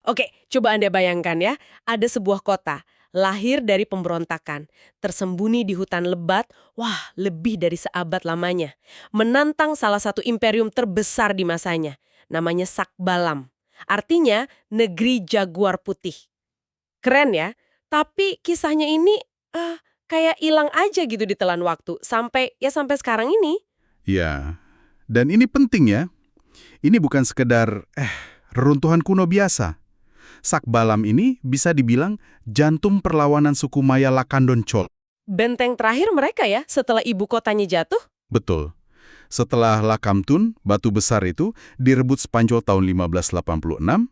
Oke, coba Anda bayangkan ya, ada sebuah kota, lahir dari pemberontakan, tersembunyi di hutan lebat, wah, lebih dari seabad lamanya. Menantang salah satu imperium terbesar di masanya, namanya Sakbalam. Artinya, negeri jaguar putih. Keren ya, tapi kisahnya ini kayak hilang aja gitu di telan waktu, sampai sekarang ini. Ya, dan ini penting ya. Ini bukan sekedar reruntuhan kuno biasa. Sakbalam ini bisa dibilang jantung perlawanan suku Maya Lakandon Chol. Benteng terakhir mereka ya, setelah ibu kotanya jatuh. Betul. Setelah Lakamtun, batu besar itu, direbut Spanyol tahun 1586,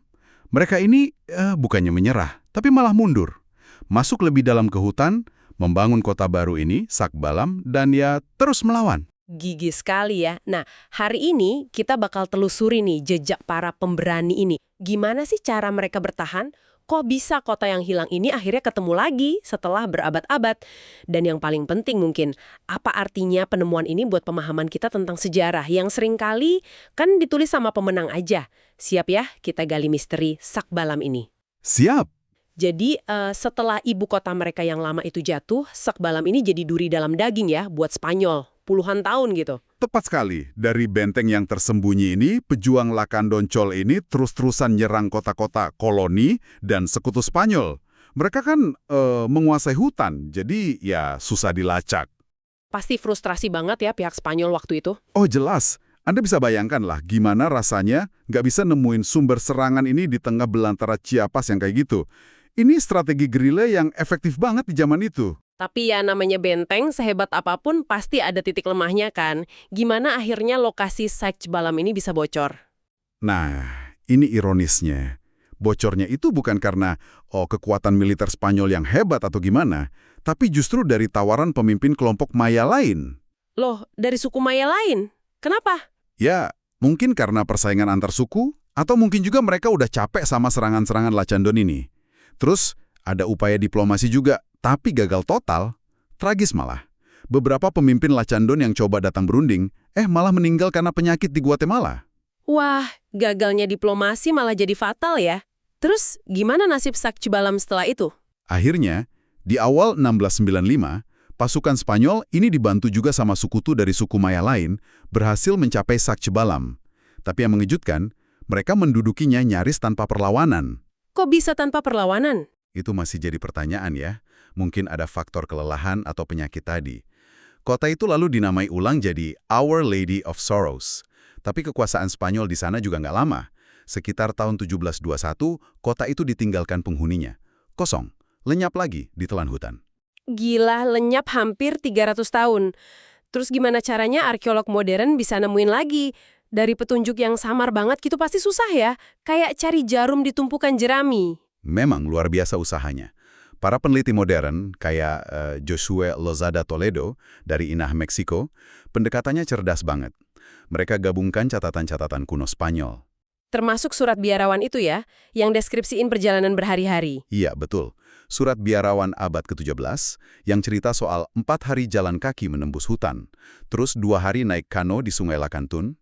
mereka ini bukannya menyerah, tapi malah mundur. Masuk lebih dalam ke hutan, membangun kota baru ini, Sakbalam, dan ya terus melawan. Gigi sekali ya. Nah, hari ini kita bakal telusuri nih jejak para pemberani ini. Gimana sih cara mereka bertahan? Kok bisa kota yang hilang ini akhirnya ketemu lagi setelah berabad-abad? Dan yang paling penting mungkin, apa artinya penemuan ini buat pemahaman kita tentang sejarah yang seringkali kan ditulis sama pemenang aja. Siap ya, kita gali misteri Sakbalam ini. Siap! Jadi setelah ibu kota mereka yang lama itu jatuh, Sakbalam ini jadi duri dalam daging ya buat Spanyol. Puluhan tahun gitu. Tepat sekali. Dari benteng yang tersembunyi ini, pejuang Lakandon Chol ini terus-terusan nyerang kota-kota koloni dan sekutu Spanyol. Mereka kan menguasai hutan, jadi ya susah dilacak. Pasti frustrasi banget ya pihak Spanyol waktu itu. Oh jelas, Anda bisa bayangkan lah gimana rasanya nggak bisa nemuin sumber serangan ini di tengah belantara Chiapas yang kayak gitu. Ini strategi gerilya yang efektif banget di zaman itu. Tapi ya namanya benteng, sehebat apapun pasti ada titik lemahnya kan. Gimana akhirnya lokasi Sakbalam ini bisa bocor? Nah, ini ironisnya. Bocornya itu bukan karena kekuatan militer Spanyol yang hebat atau gimana, tapi justru dari tawaran pemimpin kelompok Maya lain. Loh, dari suku Maya lain? Kenapa? Ya, mungkin karena persaingan antar suku, atau mungkin juga mereka udah capek sama serangan-serangan Lacandon ini. Terus, ada upaya diplomasi juga, tapi gagal total. Tragis malah. Beberapa pemimpin Lacandon yang coba datang berunding, malah meninggal karena penyakit di Guatemala. Wah, gagalnya diplomasi malah jadi fatal ya. Terus, gimana nasib Sakbalam setelah itu? Akhirnya, di awal 1695, pasukan Spanyol ini dibantu juga sama sekutu dari suku Maya lain, berhasil mencapai Sakbalam. Tapi yang mengejutkan, mereka mendudukinya nyaris tanpa perlawanan. Kok bisa tanpa perlawanan? Itu masih jadi pertanyaan ya. Mungkin ada faktor kelelahan atau penyakit tadi. Kota itu lalu dinamai ulang jadi Our Lady of Sorrows. Tapi kekuasaan Spanyol di sana juga nggak lama. Sekitar tahun 1721, kota itu ditinggalkan penghuninya. Kosong, lenyap lagi di telan hutan. Gila, lenyap hampir 300 tahun. Terus gimana caranya arkeolog modern bisa nemuin lagi? Dari petunjuk yang samar banget gitu pasti susah ya. Kayak cari jarum di tumpukan jerami. Memang luar biasa usahanya. Para peneliti modern, kayak Josué Lozada Toledo dari Inah, Meksiko, pendekatannya cerdas banget. Mereka gabungkan catatan-catatan kuno Spanyol. Termasuk surat biarawan itu ya, yang deskripsiin perjalanan berhari-hari. Iya, betul. Surat biarawan abad ke-17 yang cerita soal 4 hari jalan kaki menembus hutan, terus 2 hari naik kano di Sungai Lakantun.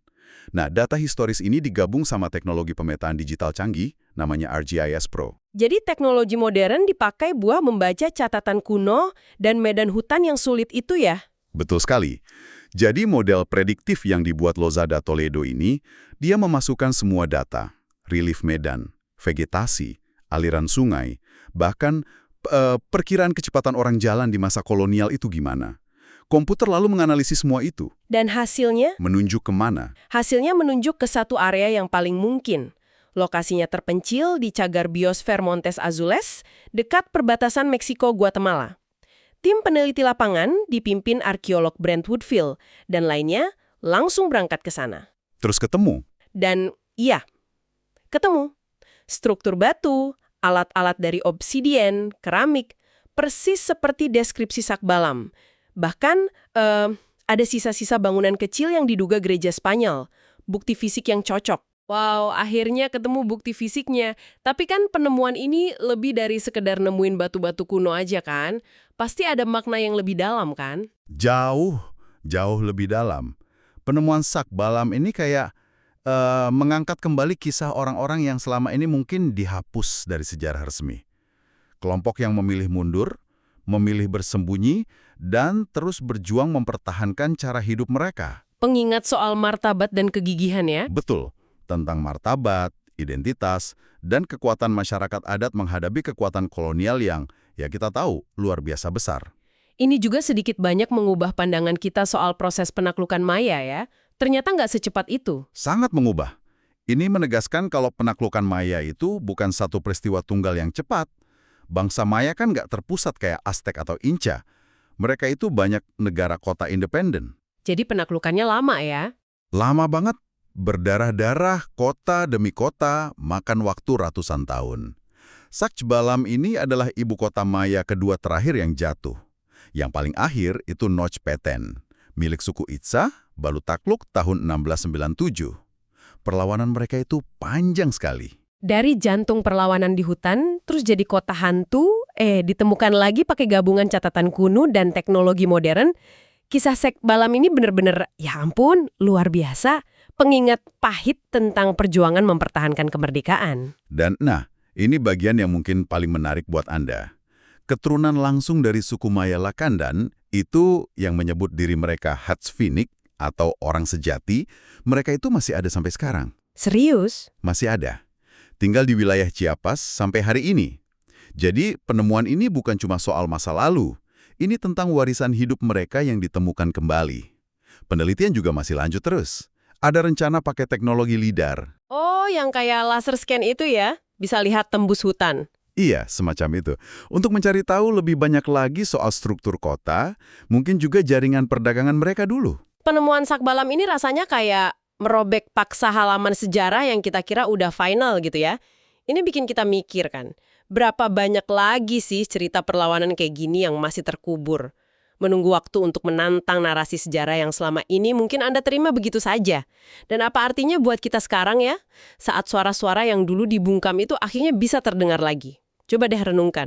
Nah, data historis ini digabung sama teknologi pemetaan digital canggih, namanya ArcGIS Pro. Jadi teknologi modern dipakai buat membaca catatan kuno dan medan hutan yang sulit itu ya? Betul sekali. Jadi model prediktif yang dibuat Lozada Toledo ini, dia memasukkan semua data, relief medan, vegetasi, aliran sungai, bahkan perkiraan kecepatan orang jalan di masa kolonial itu gimana. Komputer lalu menganalisis semua itu. Dan hasilnya? Menunjuk kemana? Hasilnya menunjuk ke satu area yang paling mungkin. Lokasinya terpencil di cagar biosfer Montes Azules, dekat perbatasan Meksiko-Guatemala. Tim peneliti lapangan dipimpin arkeolog Brent Woodfield, dan lainnya langsung berangkat ke sana. Terus ketemu? Dan iya, ketemu. Struktur batu, alat-alat dari obsidian, keramik, persis seperti deskripsi Sakbalam. Bahkan ada sisa-sisa bangunan kecil yang diduga gereja Spanyol. Bukti fisik yang cocok. Wow, akhirnya ketemu bukti fisiknya. Tapi kan penemuan ini lebih dari sekedar nemuin batu-batu kuno aja kan? Pasti ada makna yang lebih dalam kan? Jauh lebih dalam. Penemuan Sakbalam ini kayak mengangkat kembali kisah orang-orang yang selama ini mungkin dihapus dari sejarah resmi. Kelompok yang memilih mundur, memilih bersembunyi, dan terus berjuang mempertahankan cara hidup mereka. Pengingat soal martabat dan kegigihan ya. Betul, tentang martabat, identitas, dan kekuatan masyarakat adat menghadapi kekuatan kolonial yang, ya kita tahu, luar biasa besar. Ini juga sedikit banyak mengubah pandangan kita soal proses penaklukan Maya ya. Ternyata nggak secepat itu. Sangat mengubah. Ini menegaskan kalau penaklukan Maya itu bukan satu peristiwa tunggal yang cepat. Bangsa Maya kan nggak terpusat kayak Aztec atau Inca. Mereka itu banyak negara kota independen. Jadi penaklukannya lama ya. Lama banget, berdarah-darah, kota demi kota, makan waktu ratusan tahun. Sakchibalam ini adalah ibu kota Maya kedua terakhir yang jatuh. Yang paling akhir itu Noch Peten, milik suku Itza, baru takluk tahun 1697. Perlawanan mereka itu panjang sekali. Dari jantung perlawanan di hutan, terus jadi kota hantu, ditemukan lagi pakai gabungan catatan kuno dan teknologi modern. Kisah Sakchibalam ini benar-benar, ya ampun, luar biasa. Pengingat pahit tentang perjuangan mempertahankan kemerdekaan. Dan ini bagian yang mungkin paling menarik buat Anda. Keturunan langsung dari suku Maya Lakandan itu yang menyebut diri mereka Hatsfinik atau orang sejati, mereka itu masih ada sampai sekarang. Serius? Masih ada. Tinggal di wilayah Chiapas sampai hari ini. Jadi penemuan ini bukan cuma soal masa lalu. Ini tentang warisan hidup mereka yang ditemukan kembali. Penelitian juga masih lanjut terus. Ada rencana pakai teknologi LIDAR. Oh, yang kayak laser scan itu ya? Bisa lihat tembus hutan. Iya, semacam itu. Untuk mencari tahu lebih banyak lagi soal struktur kota, mungkin juga jaringan perdagangan mereka dulu. Penemuan Sakchibalam ini rasanya kayak merobek paksa halaman sejarah yang kita kira udah final gitu ya. Ini bikin kita mikir kan, berapa banyak lagi sih cerita perlawanan kayak gini yang masih terkubur. Menunggu waktu untuk menantang narasi sejarah yang selama ini mungkin Anda terima begitu saja. Dan apa artinya buat kita sekarang ya, saat suara-suara yang dulu dibungkam itu akhirnya bisa terdengar lagi. Coba deh renungkan.